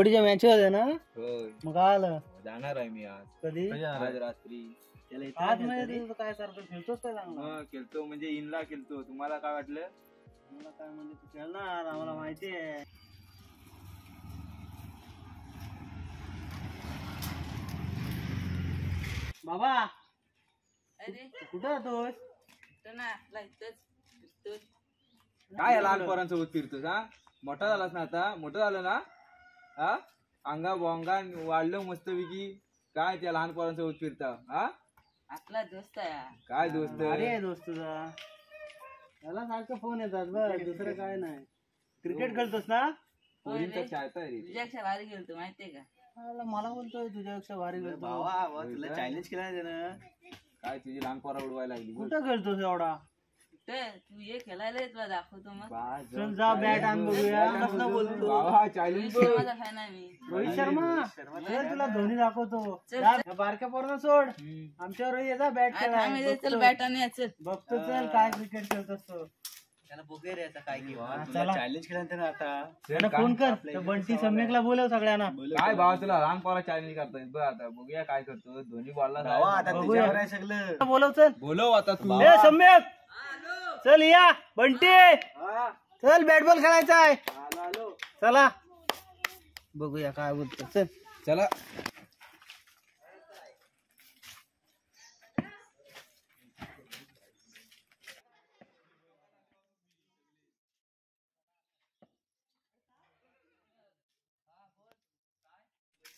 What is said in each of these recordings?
कबड्डीच्या मॅच होत्या ना? होय मग आलं जाणार आहे मी आज. कधी? आज रात्री. आज म्हणजे तू काय सारखं खेळतोस काय चांगला? खेळतो म्हणजे इनला खेळतो. तुम्हाला काय वाटलं? मला काय म्हणजे तू खेळणार आम्हाला माहिती आहे. बाबा कुठं जातोस? काय लहान पोरांसोबत फिरतोस हा? मोठा झालास ना आता? मोठं झालं ना? हा अंगा बोंगा वाढलं मस्तपैकी. काय त्या लहान पोरांसोबत फिरता हा? आपला दोस्त आहे. काय दोस्त? अरे दोस्त तुझा त्याला सारखं फोन येतात बस दुसरं काय नाही. क्रिकेट खेळतोस ना? पोरींचा चाहता आहे रे. तुझ्यापेक्षा भारी खेळतो माहितीये का? मला बोलतोय तुझ्यापेक्षा भारी खेळतो. भावा तुला चॅलेंज केला त्यानं. काय तुझी लहान पोरा उडवायला लागली. कुठं खेळतोस एवढा? तू ये खेळायला तुला दाखवतो मग. चल जा बॅट आण बघूया. बोलतो भावा चॅलेंज माझा फॅन आहे मी. रोहित शर्मा चल तुला धोनी दाखवतो. जा, बारक्या पोरांना सोड आमच्यावर ये जा बॅट खेळायला. चल बॅट आणि चल बघतो चल काय क्रिकेट खेळतोस तो. त्याला बघूया रे आता काय चला चॅलेंज केलं त्यानं आता. त्याला फोन कर त्या बंटी सम्यकला बोलव सगळ्यांना. काय भावा तुला लहान पोरा चॅलेंज करतोय बघ आता. बघूया काय करतो. धोनी बॉलला बघूया. बोलव चल. बोलव आता तू. ए सम्यक चल या बंटी चल बॅट बॉल खेळायचा आहे. चला बघूया काय बोलतो. चल चला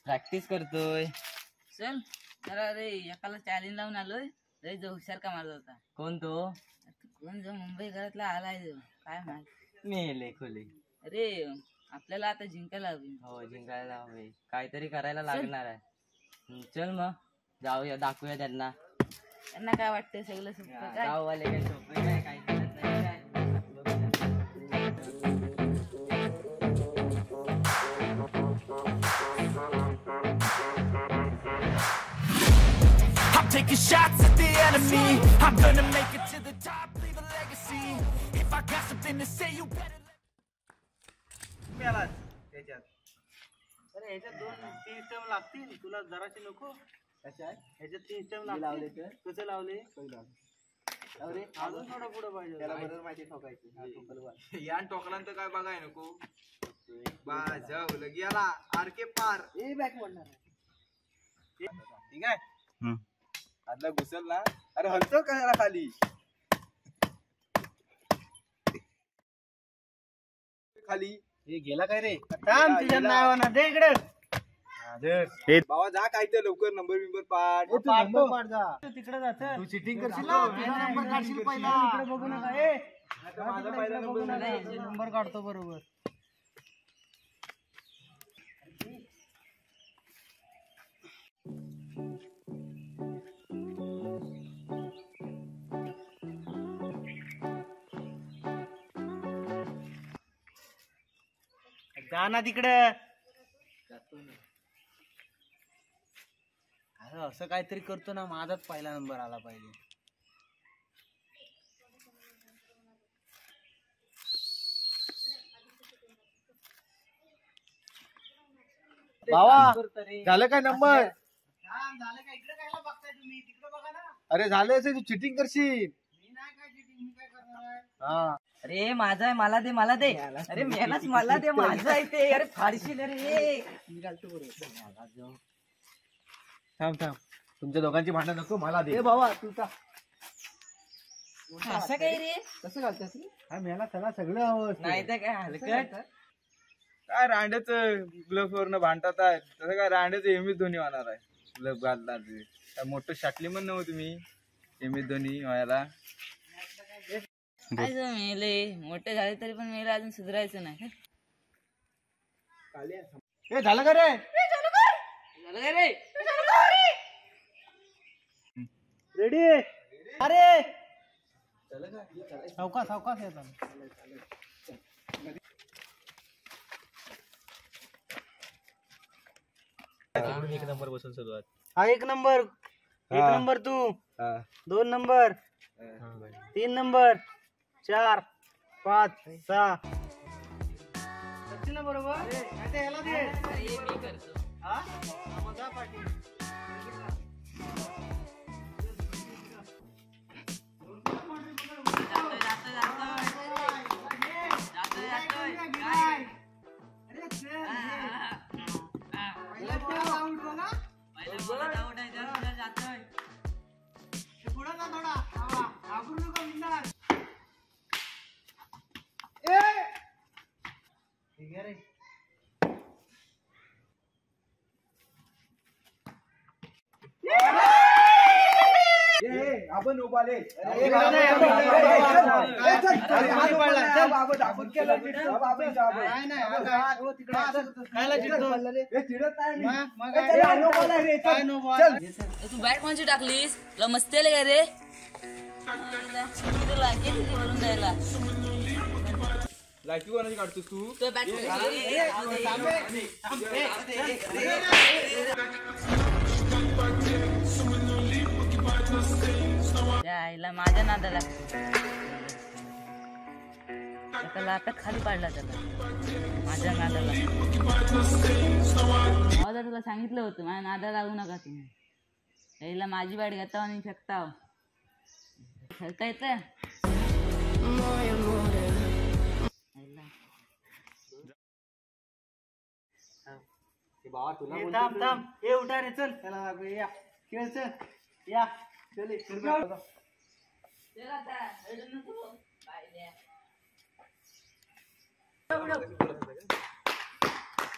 प्रॅक्टिस करतोय. चल जरा रे एकाला चॅलेंज लावून आलोय. रे जो हुशार का मारत होता. कोण तो? कोण जो मुंबई घरातला आलाय जो काय माहित. मेले खोले. अरे आपल्याला आता जिंकायला हवी. हो जिंकायला हवे. काहीतरी करायला लागणार आहे. चल मग जाऊया दाखवूया त्यांना. त्यांना काय वाटतंय सगळं सोपं काय? गाववाले काही सोपे काय काही करत नाही काय. I'm taking shots at the enemy. I'm gonna make it to the top, leave a legacy. If I got something to say, you better अरे ह्याच्यात 2-3 स्टेम लागतील तुला जराशी नको. ह्याच्यात 3 स्टेम लागले. कसं लावले? अरे अजून थोडं पुढे पाहिजे. त्याला बरोबर माहिती ठोकायची. या टोकलांत काय बघाय नको. बा जाऊ लगी याला आरके पार. ए बॅक पडणार ठीक आहे. आदला घुसल ना. अरे हलतो का खाली खाली. हे गेला काय रे? थांब तुझ्या नावानं दे इकडे. बाबा जा काय ते लवकर नंबर बिंबर पाठ. नंबर पाठ जा. तिकडे जा चल. तू चिटिंग करशील ना. नंबर काढशील पहिला. इकडे बघू नका. ए माझा पहिला नंबर नंबर काढतो बरोबर. जा ना तिकडे. अरे असं काहीतरी करतो ना माझाच पहिला नंबर आला पाहिजे. बाबा झालं काय नंबर? झालं का? इकडे काय बघताय तुम्ही? तिकडे बघा ना. अरे झालं असेल. तू चिटिंग करशील. मी नाही काय चिटिंग. मी काय करणार आहे? हा अरे माझा आहे मला दे मला दे. अरे मेलाच मला दे माझं आहे ते. अरे फाडशील रे. थांब थांब. तुमच्या दोघांची भांडण नको मला दे. बाबा तू का असं काय रे? कसं घालतोस? मला त्याला सगळं हवं. नाही तर काय हलकट. काय रांडेच ग्लव्स वरनं भांडतात आहे. तसं काय रांडेच एम एस धोनी होणार आहे. ग्लव्स घालणार ते काय मोठं शाटली पण नव्हतं तुम्ही एम एस धोनी व्हायला. काय जो मेले मोठे झाले तरी पण मेले अजून सुधारायचं नाही. हे झालं का रे? झालं काय रे? रेडी? अरे सावकाश सावकाश येतात. एक नंबर बसून सुरुवात. हा एक नंबर. एक नंबर तू. 2 नंबर. 3 नंबर. 4 5 6. बरोबर नाहीतर ह्याला दे. अरे मी करतो. हा मग जा पाठी. जातोय, जातोय, जातोय. जातोय, जातोय. काय? अरे चल. पहिल्या बॉलात आउट आहे, जातोय. पुढं जा थोडा. घाबरू नको बिंदास. ठीक आहे रे. आपण उभाले तू बॅट कोणची टाकलीस? तुला मस्ती आली काय रे? तुला किती भरून द्यायला लायकी कोणाची काढतोस तू? तो बॅट त्या आईला माझ्या नादाला त्याला आता खाली पाडला त्याला माझ्या नादाला. माझा तुला सांगितलं होतं माझ्या नादाला लागू नका तुम्ही. यायला माझी बॅट घेता आणि फेकता खेळता येतं. थांब थांब. ए उठा रे चल. त्याला या खेळ चल. या चल ये.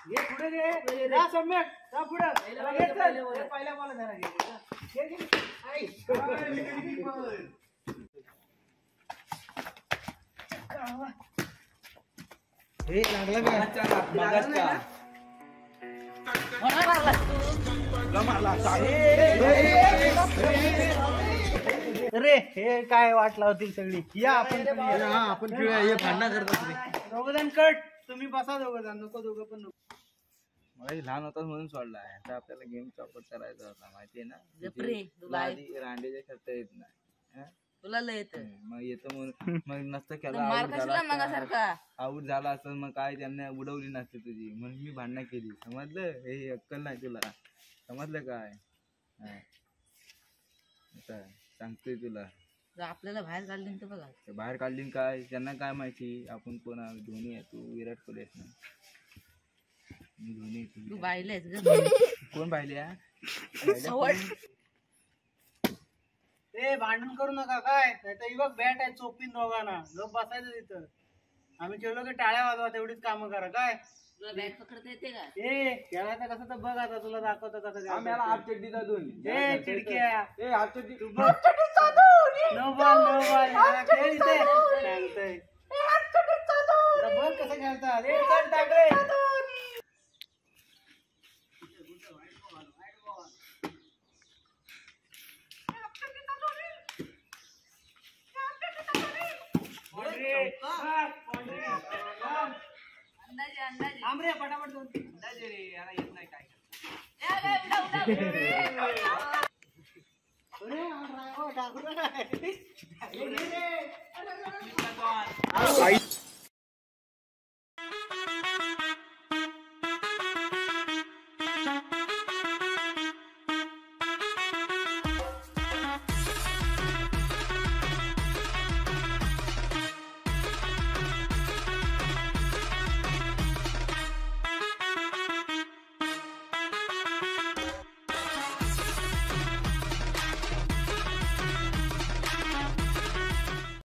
ये पुढे घे. जा सम्यक जा पुढे. घे चल. पहिल्या बॉल जरा घे. घे. आई. हे लागला का? अरे हे काय वाट लावतील सगळी. या आपण खेळूया. हे भांडणं करतात. दोघं कट. तुम्ही बसा दोघं नको दोघं पण नको. मला लहान होताच म्हणून सोडला आहे. आता आपल्याला गेम चॉपट करायचा होता माहितीये ना. जपरे, तुला आधी रांडेच्या खेळता येत नाही. तुला लय येतं. मग येतो म्हणून मग नसतं केला मार कशाला मगासारखा? आऊट झाला असत मग काय त्यांना उडवली नसते तुझी म्हणून मी भांडणं केली. समजलं? हे अक्कल नाही तुला. समजलं काय? आता सांगतोय तुला. आपल्याला बाहेर काढली तर बघा. ते बाहेर काढली काय त्यांना काय माहिती आपण कोण आहे. धोनी आहे तू विराट कोहली आहेस ना. मी धोनी आहे, तू तू बायलेस कोण पाहिले? ए भांडण करू नका काय. नाहीतर ही बघ बॅट आहे चोपीन दोघांना. लोक बसायचं तिथं. आम्ही खेळलो की टाळ्या वाजवा. तेवढीच कामं करा काय. तुला बॅट पकडता येते का? ए खेळायचं कसं तर बघ. आता तुला दाखवतो कसं आम्हाला हाफ चड्डीचा दोन. ए चिडक्या. ए हाफ चड्डी नो बॉल नो बॉल. खेळ इथे सांगतोय. आता बघ कसं खेळतात. ए चल टाक रे. अंदाजे अंदाजे. थांब रे पटापट दोन. अंदाजे रे याला येत नाही काय. अरे टाकू